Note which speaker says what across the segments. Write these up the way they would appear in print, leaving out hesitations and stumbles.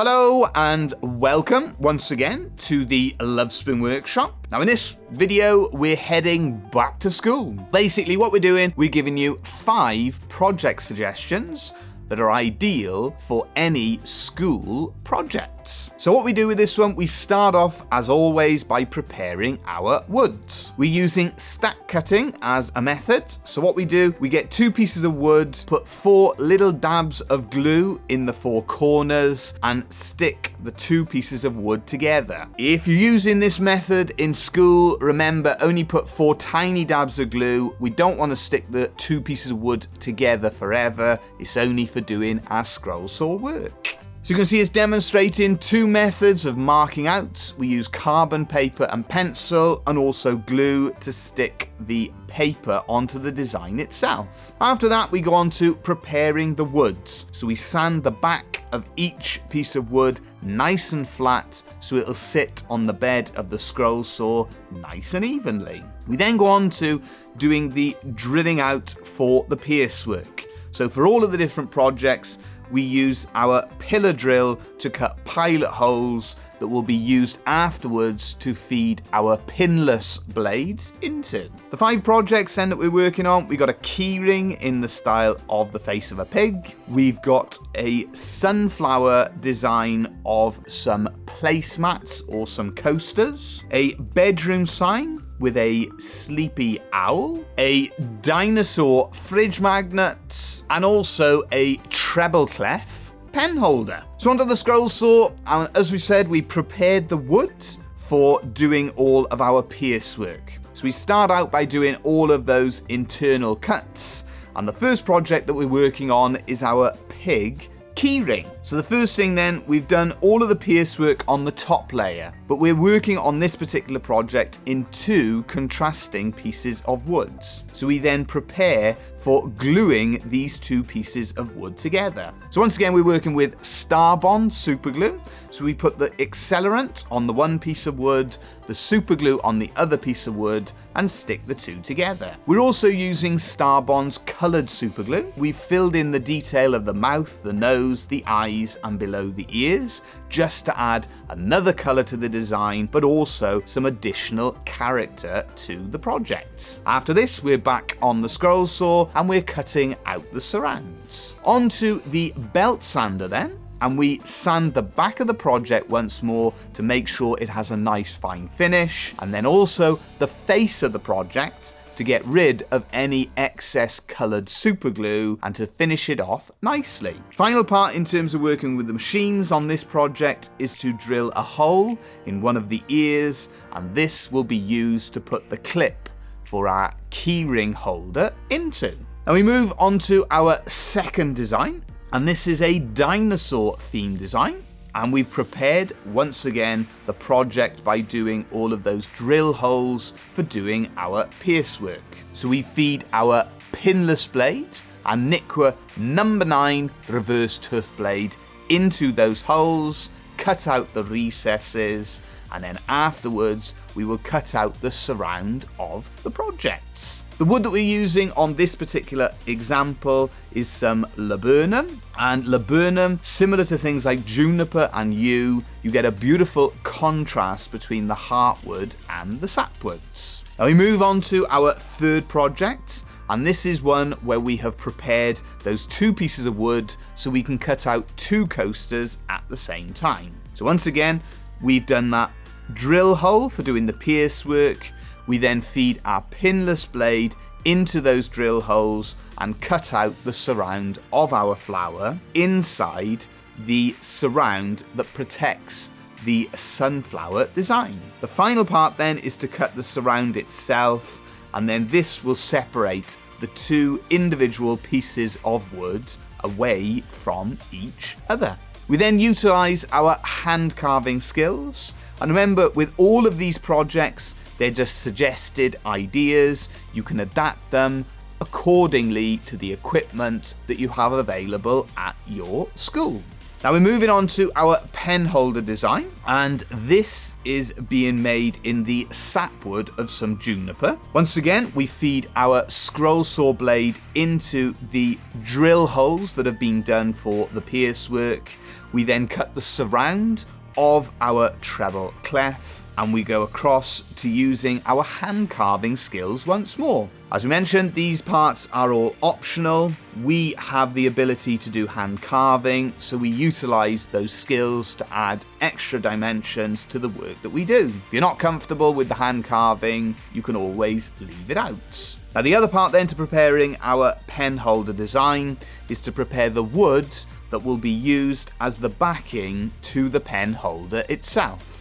Speaker 1: Hello and welcome once again to the Lovespoon Workshop. Now in this video, we're heading back to school. Basically what we're doing, we're giving you 5 project suggestions that are ideal for any school projects. So what we do with this one, we start off as always by preparing our woods. We're using stack cutting as a method. So what we do, we get 2 pieces of wood, put 4 little dabs of glue in the 4 corners and stick the 2 pieces of wood together. If you're using this method in school, remember only put 4 tiny dabs of glue. We don't want to stick the 2 pieces of wood together forever. It's only for doing our scroll saw work. So you can see us demonstrating 2 methods of marking out. We use carbon paper and pencil and also glue to stick the paper onto the design itself. After that, we go on to preparing the woods. So we sand the back of each piece of wood nice and flat so it'll sit on the bed of the scroll saw nice and evenly. We then go on to doing the drilling out for the pierce work. So for all of the different projects, we use our pillar drill to cut pilot holes that will be used afterwards to feed our pinless blades into. The 5 projects then that we're working on, we got a keyring in the style of the face of a pig. We've got a sunflower design of some placemats or some coasters, a bedroom sign with a sleepy owl, a dinosaur fridge magnet, and also a treble clef pen holder. So onto the scroll saw, and as we said, we prepared the wood for doing all of our pierce work. So we start out by doing all of those internal cuts, and the first project that we're working on is our pig keyring. So the first thing then, we've done all of the pierce work on the top layer, but we're working on this particular project in 2 contrasting pieces of wood. So we then prepare for gluing these 2 pieces of wood together. So once again, we're working with Starbond super glue. So we put the accelerant on the 1 piece of wood, the super glue on the other piece of wood, and stick the 2 together. We're also using Starbond's colored super glue. We've filled in the detail of the mouth, the nose, the eyes, and below the ears, just to add another color to the design, but also some additional character to the project. After this, we're back on the scroll saw and we're cutting out the surrounds. Onto the belt sander then, and we sand the back of the project once more to make sure it has a nice fine finish, and then also the face of the project to get rid of any excess coloured super glue and to finish it off nicely. Final part in terms of working with the machines on this project is to drill a hole in one of the ears, and this will be used to put the clip for our keyring holder into. Now we move on to our second design, and this is a dinosaur theme design. And we've prepared, once again, the project by doing all of those drill holes for doing our pierce work. So we feed our pinless blade and Nikwa number 9 reverse tooth blade into those holes, cut out the recesses, and then afterwards we will cut out the surround of the projects. The wood that we're using on this particular example is some laburnum, and laburnum, similar to things like juniper and yew, you get a beautiful contrast between the heartwood and the sapwoods. Now we move on to our third project, and this is one where we have prepared those 2 pieces of wood so we can cut out 2 coasters at the same time. So once again, we've done that drill hole for doing the pierce work. We then feed our pinless blade into those drill holes and cut out the surround of our flower inside the surround that protects the sunflower design. The final part then is to cut the surround itself, and then this will separate the 2 individual pieces of wood away from each other. We then utilize our hand carving skills, and remember, with all of these projects, they're just suggested ideas. You can adapt them accordingly to the equipment that you have available at your school. Now we're moving on to our pen holder design, and this is being made in the sapwood of some juniper. Once again, we feed our scroll saw blade into the drill holes that have been done for the pierce work. we then cut the surround of our treble clef, and we go across to using our hand carving skills once more. As we mentioned, these parts are all optional. We have the ability to do hand carving, so we utilize those skills to add extra dimensions to the work that we do. If you're not comfortable with the hand carving, you can always leave it out. Now, the other part then to preparing our pen holder design is to prepare the wood that will be used as the backing to the pen holder itself.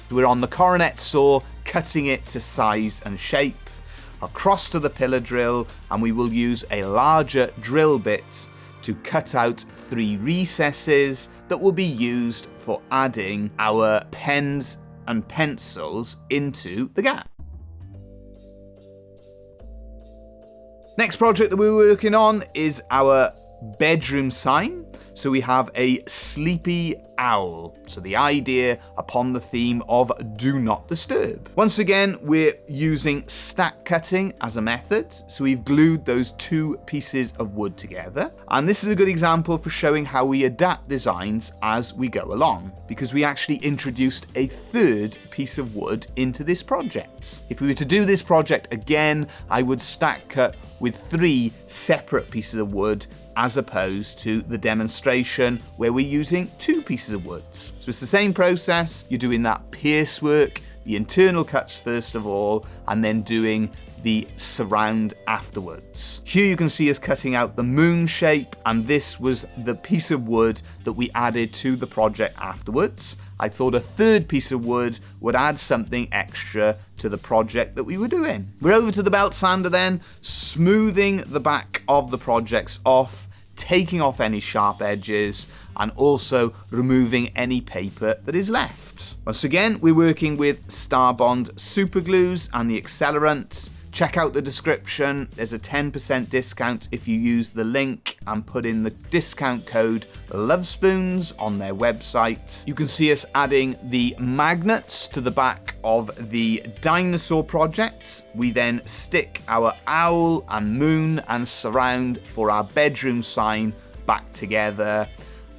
Speaker 1: We're on the coronet saw, cutting it to size and shape, across to the pillar drill, and we will use a larger drill bit to cut out 3 recesses that will be used for adding our pens and pencils into the gap. Next project that we're working on is our bedroom sign. So we have a sleepy owl. So the idea upon the theme of do not disturb. Once again, we're using stack cutting as a method. So we've glued those 2 pieces of wood together. And this is a good example for showing how we adapt designs as we go along, because we actually introduced a 3rd piece of wood into this project. If we were to do this project again, I would stack cut with 3 separate pieces of wood, as opposed to the demonstration where we're using 2 pieces of wood. So it's the same process. You're doing that pierce work, the internal cuts first of all, and then doing the surround afterwards. Here you can see us cutting out the moon shape, and this was the piece of wood that we added to the project afterwards. I thought a 3rd piece of wood would add something extra to the project that we were doing. We're over to the belt sander then, smoothing the back of the projects off, taking off any sharp edges, and also removing any paper that is left. Once again, we're working with Starbond super glues and the accelerant. Check out the description. There's a 10% discount if you use the link and put in the discount code LOVESPOONS on their website. You can see us adding the magnets to the back of the Dinosaur project. We then stick our owl and moon and surround for our bedroom sign back together.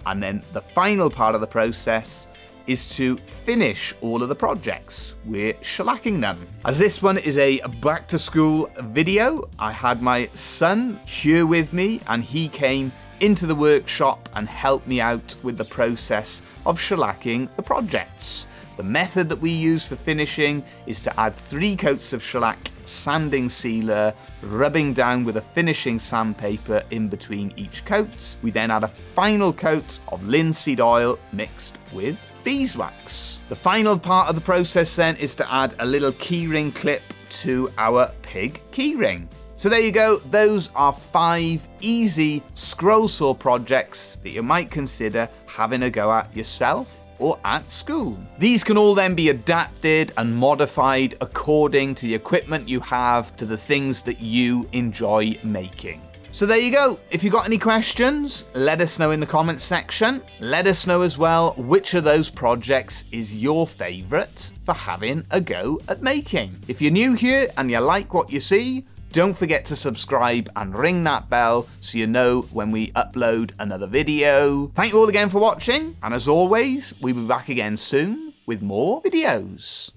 Speaker 1: And then the final part of the process is to finish all of the projects. We're shellacking them. As this one is a back to school video, I had my son here with me, and he came into the workshop and helped me out with the process of shellacking the projects. The method that we use for finishing is to add 3 coats of shellac, sanding sealer, rubbing down with a finishing sandpaper in between each coat. We then add a final coat of linseed oil mixed with beeswax. The final part of the process then is to add a little keyring clip to our pig keyring. So there you go, those are 5 easy scroll saw projects that you might consider having a go at yourself or at school. These can all then be adapted and modified according to the equipment you have, to the things that you enjoy making. So there you go. If you've got any questions, let us know in the comments section. Let us know as well which of those projects is your favourite for having a go at making. If you're new here and you like what you see, don't forget to subscribe and ring that bell so you know when we upload another video. Thank you all again for watching, and as always, we'll be back again soon with more videos.